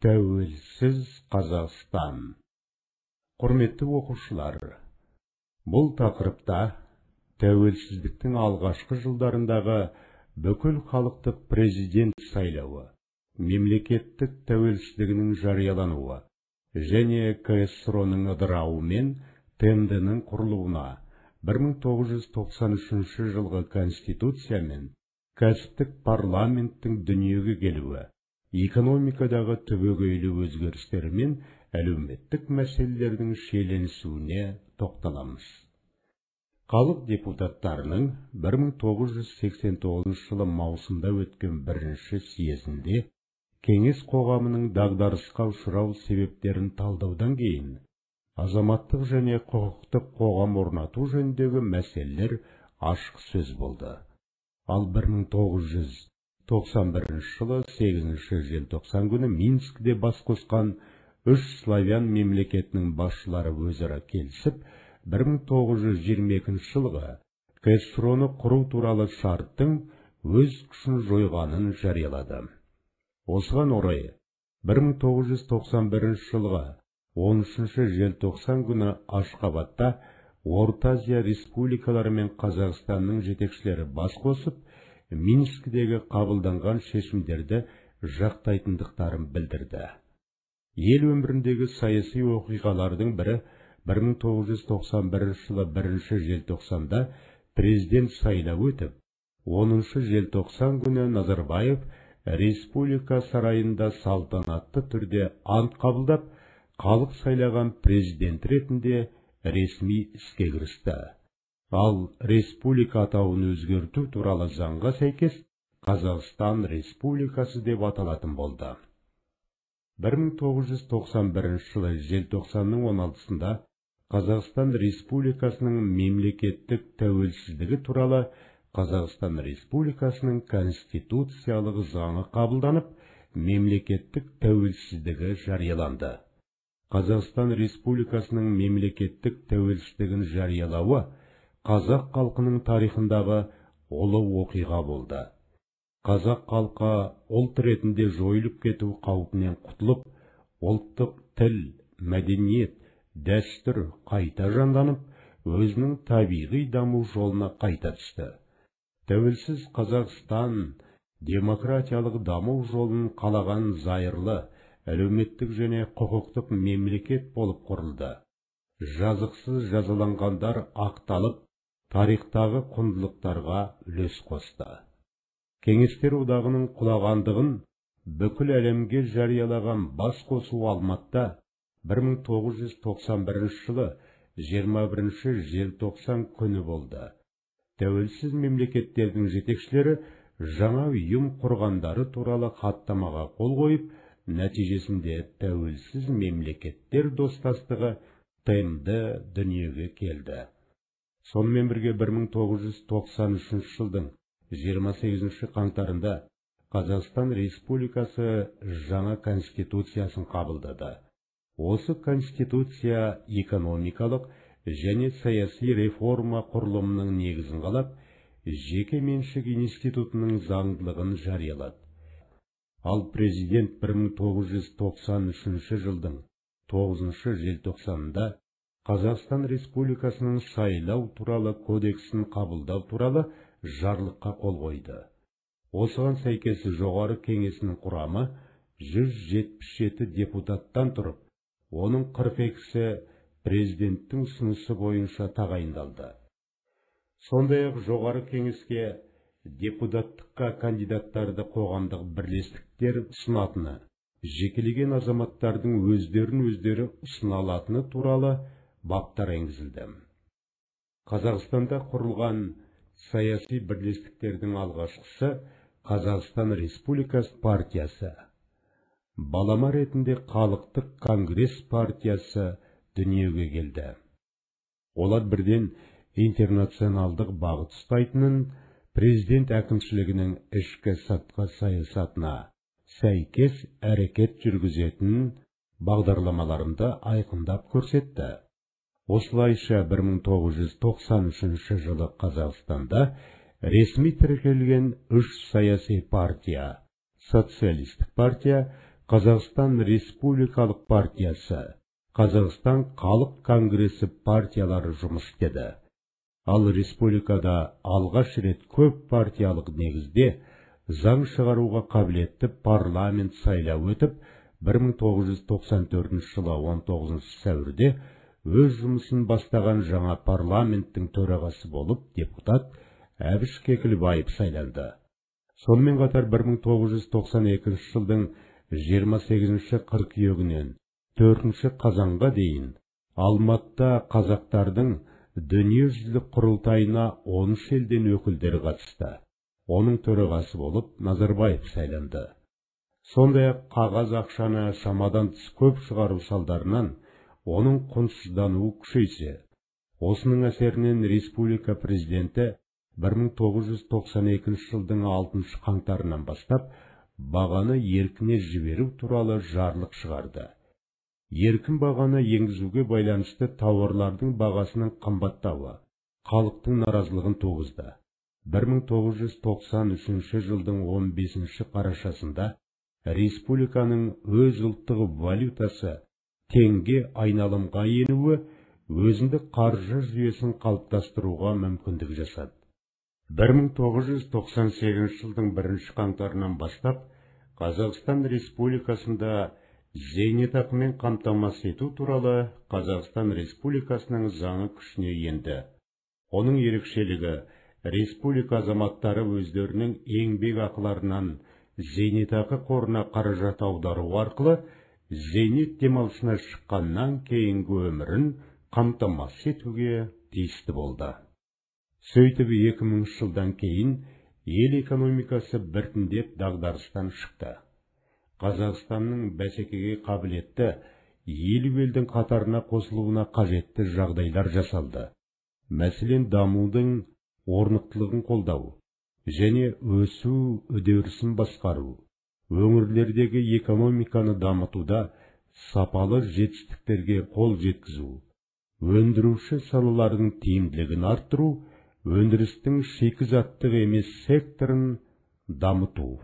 Тәуелсіз Қазақстан. Құрметті оқушылар, бұл тақырыпта тәуелсіздіктің алғашқы жылдарындағы бүкіл халықтық президент сайлауы, мемлекеттік тәуелсіздігінің жариялануы және КСРО-ның ыдырауы мен ТМД-ның құрылуына, 1993 жылғы Конституция мен кәсіптік парламенттің дүниеге келуі, экономикадағы түбегейлі өзгерістер мен әлеуметтік мәселелердің шиеленісуіне тоқталамыз. Халық депутаттарының 1989 жылы маусымда өткен бірінші съезінде кеңес қоғамының дағдарысқа ұшырау себептерін талдаудан кейін азаматтық және құқықтық қоғам орнату жөніндегі мәселелер ашық сөз болды. Ал 1991 жылы 8 желтоқсан күні Минскіде бас қосқан үш славян мемлекетінің басшылары өзара келісіп, 1922 жылғы КСРО-ны құру туралы шарттың өз күшін жойғанын жариялады. Осыған орай 1991 жылғы 13 желтоқсан күні Ашхабадта Орта Азия республикалары мен Қазақстанның жетекшілері бас қосып, Минскідегі қабылданған шешімдерді жақтайтындықтарын білдірді. Ел өміріндегі саяси оқиғалардың бірі 1991 жылы 1 желтоқсанда президент сайлауы өтіп, 10 желтоқсан күні Назарбаев республика сарайында салтанатты түрде ант қабылдап, халық сайлаған президент ретінде ресми іске кірісті. Ал республика атауын өзгерту туралы заңға сәйкес Қазақстан Республикасы деп аталатын болды. 1991 жылы желтоқсанның 16-сында Қазақстан Республикасының мемлекеттік тәуелсіздігі туралы Қазақстан Республикасының конституциялық заңы қабылданып, мемлекеттік тәуелсіздігі жарияланды. Қазақстан Республикасының мемлекеттік тәуелсіздігін жариялауы қазақ халқының тарихындағы ұлы оқиға болды. Қазақ халқы ұлт ретінде жойылып кету қаупінен құтылып, ұлттық тіл, мәдениет, дәстүр қайта жанданып, өзінің табиғи даму жолына қайта түсті. Тәуелсіз Қазақстан демократиялық даму жолын қалаған зайырлы, әлеуметтік және құқықтық мемлекет болып құрылды. Жазықсыз жазаланғандар ақталып, тарихтағы құндылықтарға үлес қосты. Кеңестер одағының құлағандығын бүкіл әлемге жариялаған бас қосу Алматыда 1991 жылы 21 желтоқсан күні болды. Тәуелсіз мемлекеттердің жетекшілері жаңа ұйым құрғандары туралы хаттамаға қол қойып, нәтижесінде тәуелсіз мемлекеттер достастығы ТМД дүниеге келді. Сонымен бірге 1993 жылдың 28 қаңтарында Қазақстан Республикасы жаңа конституциясын қабылдады. Осы конституция экономикалық және саяси реформа құрылымының негізін қалап, жеке меншік институтының заңдылығын жариялады. Ал президент 1993 жылдың 9 желтоқсанында Қазақстан Республикасының сайлау туралы кодексін қабылдау туралы жарлыққа қол қойды. Осыған сәйкес жоғары кеңесінің құрамы 177 депутаттан тұрып, оның 42-сі президенттің ұсынысы бойынша тағайындалды. Сондай-ақ жоғары кеңеске депутаттыққа кандидаттарды қоғамдық бірлестіктер ұсынатыны, жекелеген азаматтардың өздері ұсына алатыны туралы баптар енгізілді. Қазақстанда құрылған саяси бірлестіктердің алғашқысы Қазақстан Республикасы партиясы, балама ретінде Халықтық Конгресс партиясы дүниеге келді. Олар бірден интернационалдық бағыт ұстайтынын, президент әкімшілігінің ішкі сыртқы саясатына сәйкес әрекет жүргізетінін бағдарламаларында айқындап көрсетті. Осылайша 1993 жылы Қазақстанда ресми тіркелген үш саяси партия, социалистік партия, Қазақстан Республикалық партиясы, Қазақстан Халық Конгресі партиялары жұмыс істеді. Ал республикада алғаш рет көп партиялық негізде заң шығаруға қабілетті парламент сайлау өтіп, 1994 жылы 19 сәуірде өз жұмысын бастаған жаңа парламенттің төрағасы болып депутат Әбіш Кекілбаев сайланды. Сонымен қатар 1992 жылдың 28 қыркүйегінен 4 қазанға дейін Алматыда қазақтардың дүниежүзілік құрылтайына 13 елден өкілдері қатысты. Оның төрағасы болып Назарбаев сайланды. Сондай-ақ қағаз ақшаны шамадан тыс көп шығару салдарынан оның құнсыздануы күшейсе, осының әсерінен республика президенті 1992 жылдың 6 қаңтарынан бастап бағаны еркіне жіберу туралы жарлық шығарды. Еркін бағаны енгізуге байланысты тауарлардың бағасының қымбаттауы халықтың наразылығын туғызды. 1993 жылдың 15 қарашасында республиканың өз ұлттық валютасы теңге айналымға енуі өзіндік қаржы жүйесін қалыптастыруға мүмкіндік жасады. 1998 жылдың 1 қаңтарынан бастап Қазақстан Республикасында зейнетақымен қамтамасыз ету туралы Қазақстан Республикасының заңы күшіне енді. Оның ерекшелігі республика азаматтары өздерінің еңбек ақыларынан зейнетақы қорына қаражат аудару арқылы зейнет демалысына шыққаннан кейінгі өмірін қамтамасыз етуге тиісті болды. Сөйтіп 2000 жылдан кейін ел экономикасы біртіндеп дағдарыстан шықты. Қазақстанның бәсекеге қабілетті елу елдің қатарына қосылуына қажетті жағдайлар жасалды. Мәселен, дамудың орнықтылығын қолдау және өсу үдерісін басқару, өңірлердегі экономиканы дамытуда сапалы жетістіктерге қол жеткізу, өндіруші салалардың тиімділігін арттыру, өндірістің шикізаттық емес секторын дамыту.